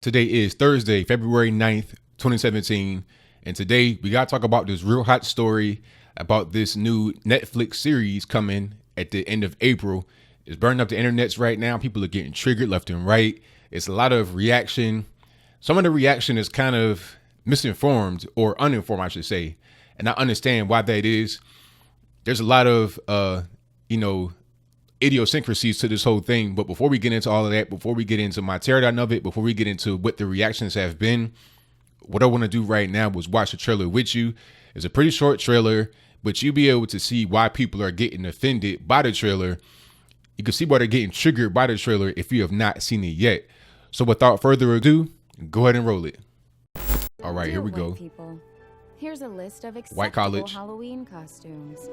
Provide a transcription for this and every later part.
Today is Thursday, February 9th, 2017. And today we got to talk about this real hot story about this new Netflix series coming at the end of April. It's burning up the internets right now. People are getting triggered left and right. It's a lot of reaction. Some of the reaction is kind of misinformed or uninformed, I should say. And I understand why that is. There's a lot of, idiosyncrasies to this whole thing. But before we get into all of that, before we get into my teardown of it, before we get into what the reactions have been, what I want to do right now was watch the trailer with you. It's a pretty short trailer, but you'll be able to see why people are getting offended by the trailer. You can see why they're getting triggered by the trailer if you have not seen it yet. So without further ado, go ahead and roll it. All right, here we go. People. Here's a list of White college. Halloween costumes.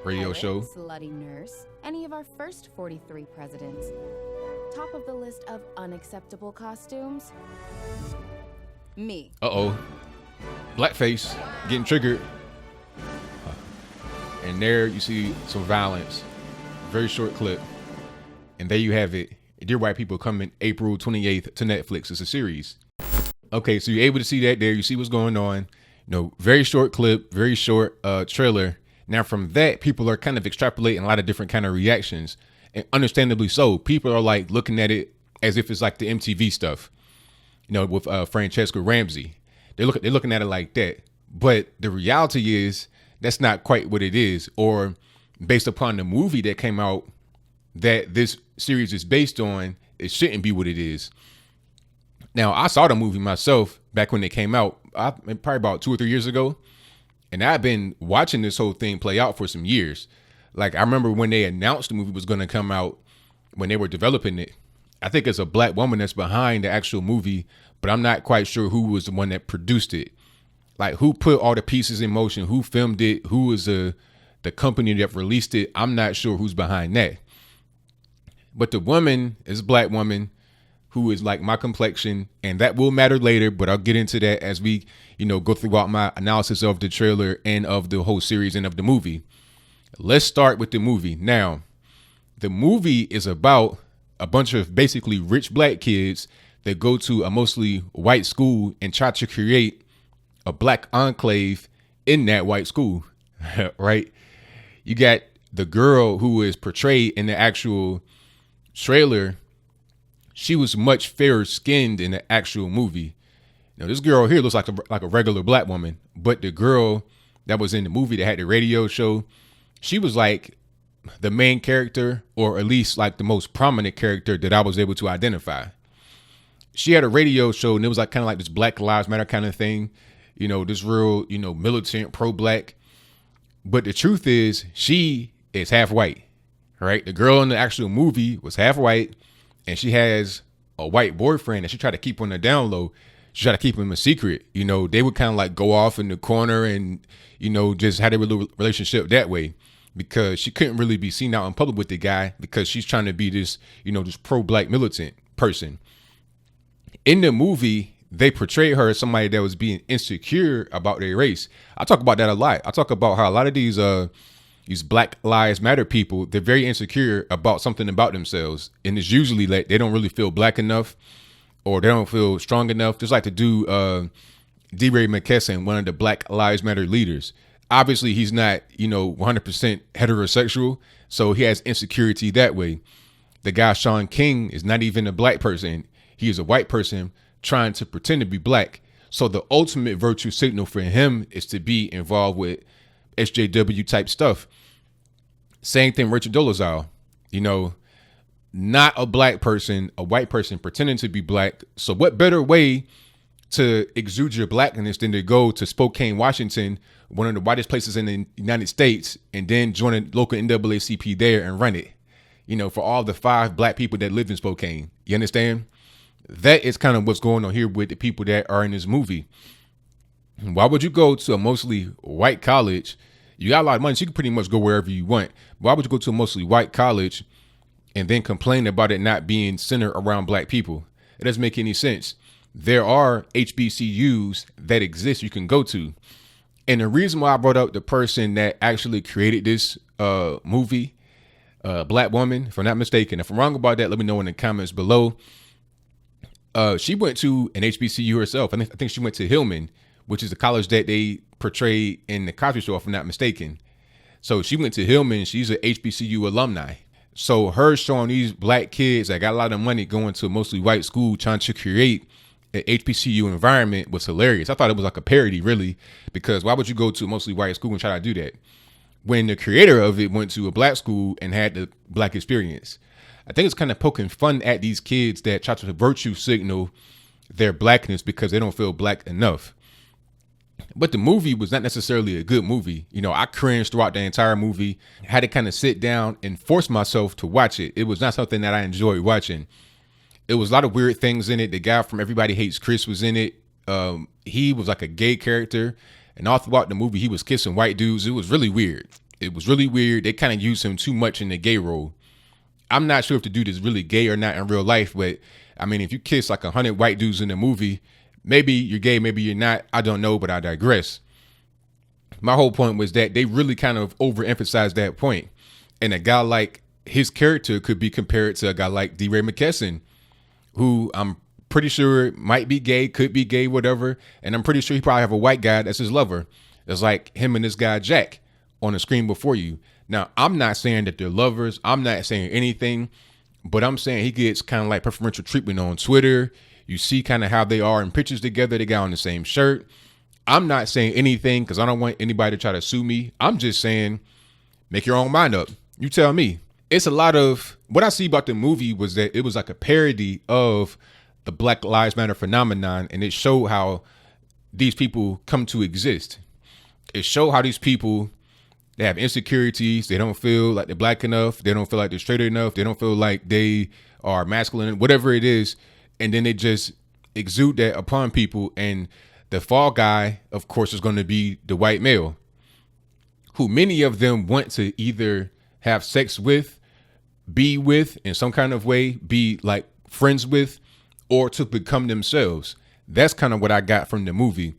Radio Pirate, show. Slutty nurse, any of our first 43 presidents. Top of the list of unacceptable costumes. Me. Uh-oh. Blackface getting triggered. And there you see some violence. Very short clip. And there you have it. Dear White People coming April 28th to Netflix. It's a series. Okay, so you're able to see that there. You see what's going on. Very short clip, very short trailer. Now from that, people are kind of extrapolating a lot of different kind of reactions, and understandably so. People are like looking at it as if it's like the MTV stuff, with Francesca Ramsey. They're looking at it like that. But the reality is that's not quite what it is, or based upon the movie that came out that this series is based on, it shouldn't be what it is. Now, I saw the movie myself back when it came out, probably about 2 or 3 years ago. And I've been watching this whole thing play out for some years. Like, I remember when they announced the movie was going to come out, when they were developing it. I think it's a black woman that's behind the actual movie, but I'm not quite sure who was the one that produced it. Like, who put all the pieces in motion, who filmed it, who was the company that released it. I'm not sure who's behind that. But the woman is a black woman who is like my complexion, and that will matter later, but I'll get into that as we, go throughout my analysis of the trailer and of the whole series and of the movie. Let's start with the movie. Now, the movie is about a bunch of basically rich black kids that go to a mostly white school and try to create a black enclave in that white school, right? You got the girl who is portrayed in the actual trailer. She was much fairer skinned in the actual movie. Now, this girl here looks like a regular black woman, but the girl that was in the movie that had the radio show, she was like the main character, or at least like the most prominent character that I was able to identify. She had a radio show, and it was like kind of like this Black Lives Matter kind of thing, this real, militant, pro-black. But the truth is, she is half white, right? The girl in the actual movie was half white, and she has a white boyfriend that she tried to keep on the down low. She tried to keep him a secret. They would kind of like go off in the corner and, just had a relationship that way, because she couldn't really be seen out in public with the guy because she's trying to be this, this pro-black militant person. In the movie, they portrayed her as somebody that was being insecure about their race. I talk about that a lot. I talk about how a lot of these Black Lives Matter people, they're very insecure about something about themselves. And it's usually like they don't really feel black enough, or they don't feel strong enough. Just like to do DeRay McKesson, one of the Black Lives Matter leaders. Obviously, he's not, 100% heterosexual, so he has insecurity that way. The guy, Sean King, is not even a black person. He is a white person trying to pretend to be black. So the ultimate virtue signal for him is to be involved with SJW type stuff. Same thing, Richard Dolezal, not a black person, a white person pretending to be black. So what better way to exude your blackness than to go to Spokane, Washington, one of the whitest places in the United States, and then join a local NAACP there and run it, for all the 5 black people that live in Spokane. You understand? That is kind of what's going on here with the people that are in this movie. Why would you go to a mostly white college? You got a lot of money, so you can pretty much go wherever you want. Why would you go to a mostly white college and then complain about it not being centered around black people? It doesn't make any sense. There are HBCUs that exist you can go to. And the reason why I brought up the person that actually created this movie, black woman, if I'm not mistaken, if I'm wrong about that, let me know in the comments below. She went to an HBCU herself. I think she went to Hilman, which is the college that they portrayed in the Cosby Show, if I'm not mistaken. So she went to Hilman. She's an HBCU alumni. So her showing these black kids that got a lot of money going to a mostly white school, trying to create an HBCU environment, was hilarious. I thought it was like a parody, really, because why would you go to a mostly white school and try to do that when the creator of it went to a black school and had the black experience? I think it's kind of poking fun at these kids that try to virtue signal their blackness because they don't feel black enough. But the movie was not necessarily a good movie. You know, I cringed throughout the entire movie. I had to kind of sit down and force myself to watch it. It was not something that I enjoyed watching. It was a lot of weird things in it. The guy from Everybody Hates Chris was in it. He was like a gay character. And all throughout the movie, he was kissing white dudes. It was really weird. They kind of used him too much in the gay role. I'm not sure if the dude is really gay or not in real life, but I mean, if you kiss like 100 white dudes in a movie, maybe you're gay, maybe you're not. I don't know, but I digress. My whole point was that they really kind of overemphasized that point. And a guy like his character could be compared to a guy like DeRay McKesson, who I'm pretty sure might be gay, could be gay, whatever. And I'm pretty sure he probably have a white guy that's his lover. It's like him and this guy, Jack, on the screen before you. Now, I'm not saying that they're lovers. I'm not saying anything, but I'm saying he gets kind of like preferential treatment on Twitter. You see kind of how they are in pictures together. They got on the same shirt. I'm not saying anything because I don't want anybody to try to sue me. I'm just saying, make your own mind up. You tell me. It's a lot of what I see about the movie was that it was like a parody of the Black Lives Matter phenomenon. And it showed how these people come to exist. It showed how these people, they have insecurities. They don't feel like they're black enough. They don't feel like they're straight enough. They don't feel like they are masculine, whatever it is. And then they just exude that upon people. And the fall guy, of course, is going to be the white male, who many of them want to either have sex with, be with in some kind of way, be like friends with, or to become themselves. That's kind of what I got from the movie.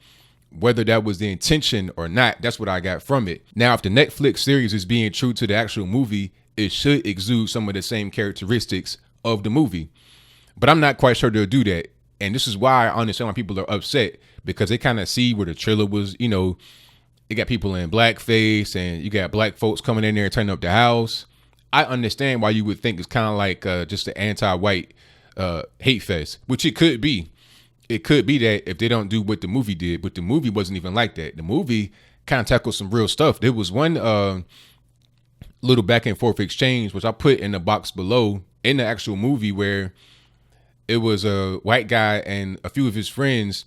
Whether that was the intention or not, that's what I got from it. Now, if the Netflix series is being true to the actual movie, it should exude some of the same characteristics of the movie. But I'm not quite sure they'll do that. And this is why I understand why people are upset, because they kind of see where the trailer was, you know, it got people in blackface and you got black folks coming in there and turning up the house. I understand why you would think it's kind of like just an anti-white hate fest, which it could be. It could be that if they don't do what the movie did, but the movie wasn't even like that. The movie kind of tackled some real stuff. There was one little back and forth exchange, which I put in the box below in the actual movie, where it was a white guy and a few of his friends,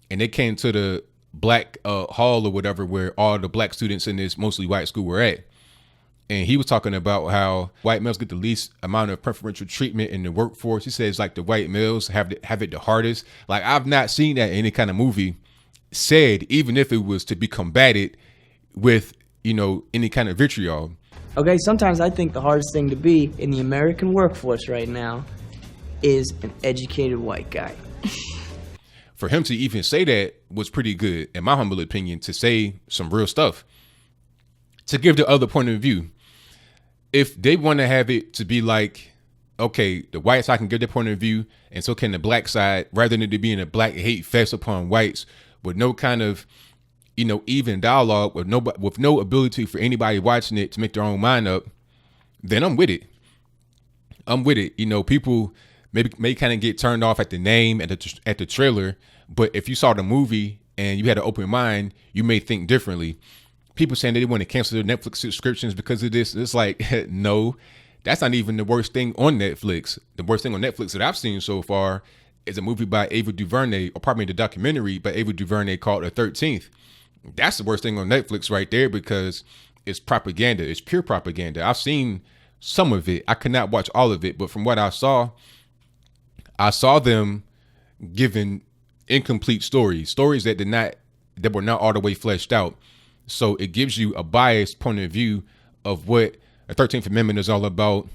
and they came to the black hall or whatever, where all the black students in this mostly white school were at. And he was talking about how white males get the least amount of preferential treatment in the workforce. He says like the white males have it the hardest. Like, I've not seen that in any kind of movie said, even if it was to be combated with, you know, any kind of vitriol. Okay, sometimes I think the hardest thing to be in the American workforce right now is an educated white guy. For him to even say that was pretty good, in my humble opinion, to say some real stuff, to give the other point of view. If they want to have it to be like, okay, the white side can give their point of view, and so can the black side, rather than it being a black hate fest upon whites with no kind of, you know, even dialogue, with no ability for anybody watching it to make their own mind up, then I'm with it. I'm with it. You know, people may kind of get turned off at the name, at the trailer, but if you saw the movie and you had an open mind, you may think differently. People saying that they want to cancel their Netflix subscriptions because of this. It's like, no, that's not even the worst thing on Netflix. The worst thing on Netflix that I've seen so far is a movie by Ava DuVernay, or pardon me, the documentary by Ava DuVernay called The 13th. That's the worst thing on Netflix right there, because it's propaganda. It's pure propaganda. I've seen some of it. I could not watch all of it, but from what I saw them giving incomplete stories that were not all the way fleshed out. So it gives you a biased point of view of what the 13th Amendment is all about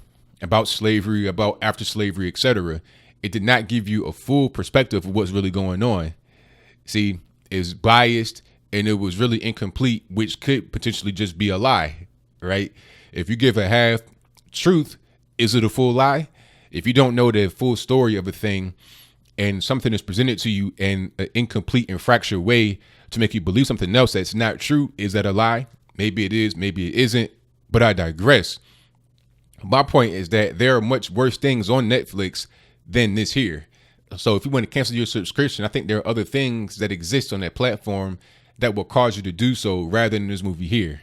slavery, about after slavery, etc. It did not give you a full perspective of what's really going on. See, it's biased and it was really incomplete, which could potentially just be a lie, right? If you give a half truth, is it a full lie? If you don't know the full story of a thing, and something is presented to you in an incomplete and fractured way to make you believe something else that's not true, is that a lie? Maybe it is, maybe it isn't, but I digress. My point is that there are much worse things on Netflix than this here. So if you want to cancel your subscription, I think there are other things that exist on that platform that will cause you to do so rather than this movie here.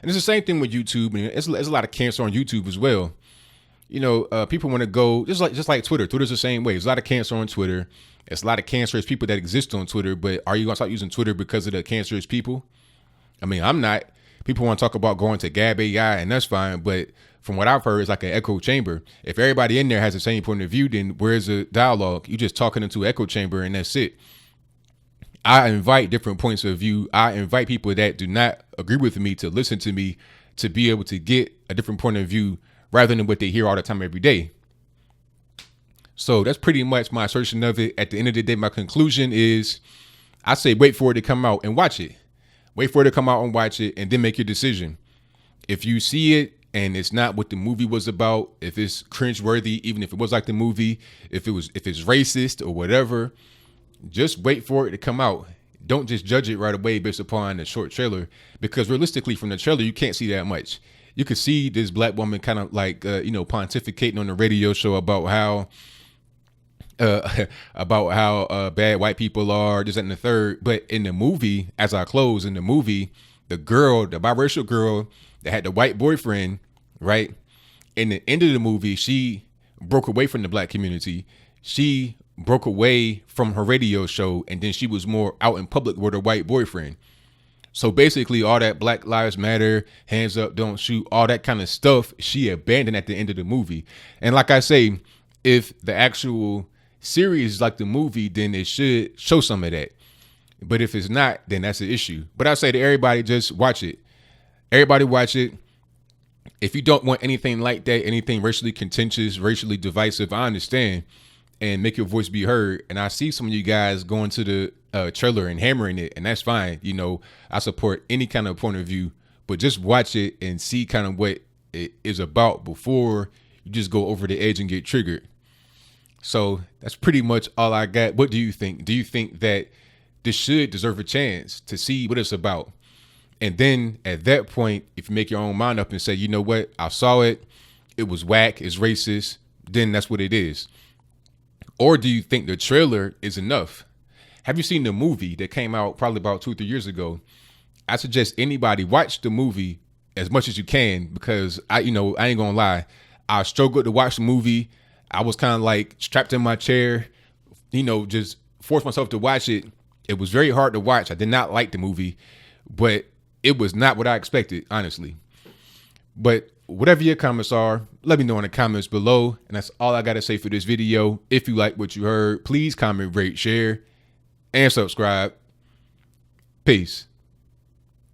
And it's the same thing with YouTube, and there's a lot of cancer on YouTube as well. You know, people want to go just like Twitter. Twitter's the same way. There's a lot of cancer on Twitter. There's a lot of cancerous people that exist on Twitter, but are you going to start using Twitter because of the cancerous people? I mean, I'm not. People want to talk about going to Gab AI, and that's fine, but from what I've heard, it's like an echo chamber. If everybody in there has the same point of view, then where's the dialogue? You're just talking into an echo chamber, and that's it. I invite different points of view. I invite people that do not agree with me to listen to me, to be able to get a different point of view rather than what they hear all the time every day. So that's pretty much my assertion of it. At the end of the day, my conclusion is I say wait for it to come out and watch it. Wait for it to come out and watch it, and then make your decision. If you see it and it's not what the movie was about, if it's cringeworthy, even if it was like the movie, if it's racist or whatever, just wait for it to come out. Don't just judge it right away based upon the short trailer, because realistically from the trailer, you can't see that much. You could see this black woman kind of like, pontificating on the radio show about how bad white people are, this and the third. But in the movie, as I close, in the movie, the biracial girl that had the white boyfriend, right? In the end of the movie, she broke away from the black community. She broke away from her radio show, and then she was more out in public with her white boyfriend. So basically all that Black Lives Matter, hands up, don't shoot, all that kind of stuff, she abandoned at the end of the movie. And like I say, if the actual series is like the movie, then it should show some of that. But if it's not, then that's an issue. But I say to everybody, just watch it. Everybody watch it. If you don't want anything like that, anything racially contentious, racially divisive, I understand, and make your voice be heard. And I see some of you guys going to the trailer and hammering it, and that's fine. You know, I support any kind of point of view, but just watch it and see kind of what it is about before you just go over the edge and get triggered. So that's pretty much all I got. What do you think? Do you think that this should deserve a chance to see what it's about? And then at that point, if you make your own mind up and say, you know what, I saw it, it was whack, it's racist, then that's what it is. Or do you think the trailer is enough? Have you seen the movie that came out probably about 2 or 3 years ago? I suggest anybody watch the movie as much as you can, because I ain't gonna lie, I struggled to watch the movie. I was kind of like strapped in my chair, just forced myself to watch it. It was very hard to watch. I did not like the movie, but it was not what I expected, honestly. But whatever your comments are, let me know in the comments below. And that's all I got to say for this video. If you like what you heard, please comment, rate, share, and subscribe. Peace.